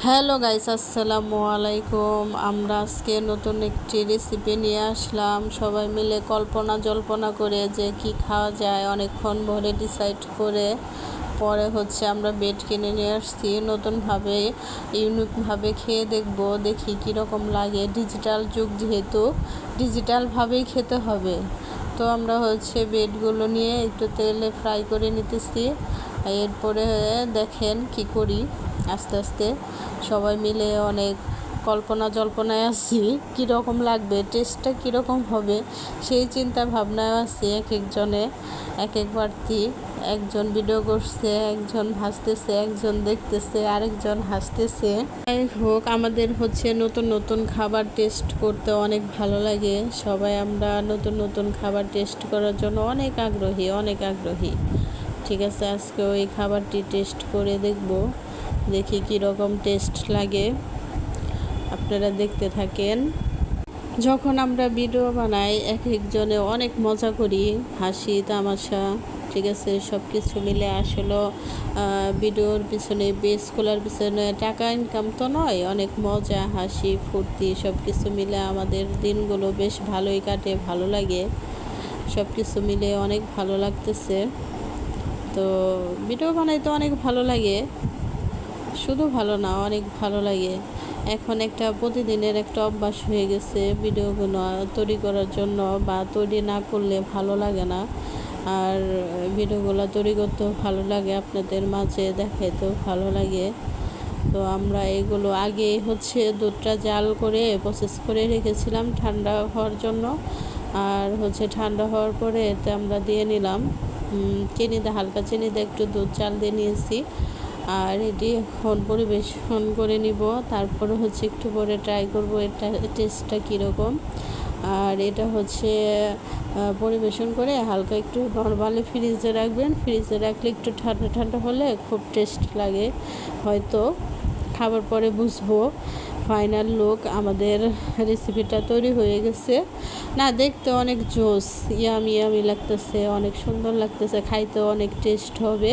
Hello guys, আসসালামু আলাইকুম। আমরা আজকে নতুন একটি রেসিপি নিয়ে আসলাম। সবাই মিলে কল্পনা জল্পনা করে যে কি খাওয়া যায় অনেকক্ষণ ভরে ডিসাইড করে পরে আমরা বেড কিনে নিয়ে আসছি। নতুনভাবে ইউনিকভাবে খেয়ে দেখি কীরকম লাগে। ডিজিটাল যুগ, যেহেতু ডিজিটালভাবেই খেতে হবে। তো আমরা বেডগুলো নিয়ে একটু তেলে ফ্রাই করে নিতেছি। এরপরে দেখেন কি করি। আস্তে আস্তে সবাই মিলে অনেক কল্পনা জল্পনায় আছি, কীরকম লাগবে, টেস্টটা কীরকম হবে সেই চিন্তা ভাবনায় আছি। একজনে এক বাড়তি, একজন ভিডিও করছে, একজন ভাসতেছে, একজন দেখতেছে, আরেকজন হাসতেছে। যাই হোক, আমাদের নতুন নতুন খাবার টেস্ট করতে অনেক ভালো লাগে। সবাই আমরা নতুন নতুন খাবার টেস্ট করার জন্য অনেক আগ্রহী। ঠিক আছে, আজকে ওই খাবারটি টেস্ট করে দেখি কীরকম টেস্ট লাগে। আপনারা দেখতে থাকেন। যখন আমরা ভিডিও বানাই একজনে অনেক মজা করি, হাসি তামাশা, ঠিক আছে, সব কিছু মিলে আসলে ভিডিওর পিছনে, বেস খোলার পিছনে টাকা ইনকাম তো নয়, অনেক মজা হাসি ফুর্তি সব কিছু মিলে আমাদের দিনগুলো বেশ ভালোই কাটে, ভালো লাগে। সব কিছু মিলে অনেক ভালো লাগতেছে। তো ভিডিও বানাইতে অনেক ভালো লাগে, শুধু ভালো না, অনেক ভালো লাগে। এখন প্রতিদিনের একটা অভ্যাস হয়ে গেছে ভিডিওগুলো তৈরি করার জন্য, বা তৈরি না করলে ভালো লাগে না। আর ভিডিওগুলো তৈরি করতেও ভালো লাগে, আপনাদের মাঝে দেখাইতেও ভালো লাগে। তো আমরা এগুলো আগে দুধটা জাল করে প্রসেস করে রেখেছিলাম ঠান্ডা হওয়ার জন্য। আর ঠান্ডা হওয়ার পরে এতে আমরা দিয়ে নিলাম হালকা চিনি দিয়ে একটু দুধ চাল দিয়ে নিয়েছি। আর এটি এখন পরিবেশন করে নিব। তারপরে একটু পরে ট্রাই করব এটা টেস্টটা কীরকম। আর এটা পরিবেশন করে হালকা একটু নরমালি ফ্রিজে রাখবেন। ফ্রিজে রাখলে একটু ঠান্ডা ঠান্ডা হলে খুব টেস্ট লাগে। হয়তো খাবার পরে বুঝবো। ফাইনাল লুক, আমাদের রেসিপিটা তৈরি হয়ে গেছে। না, দেখতে অনেক জোস, ইয়ামি লাগতেছে, অনেক সুন্দর লাগতেছে, খাইতেও অনেক টেস্ট হবে।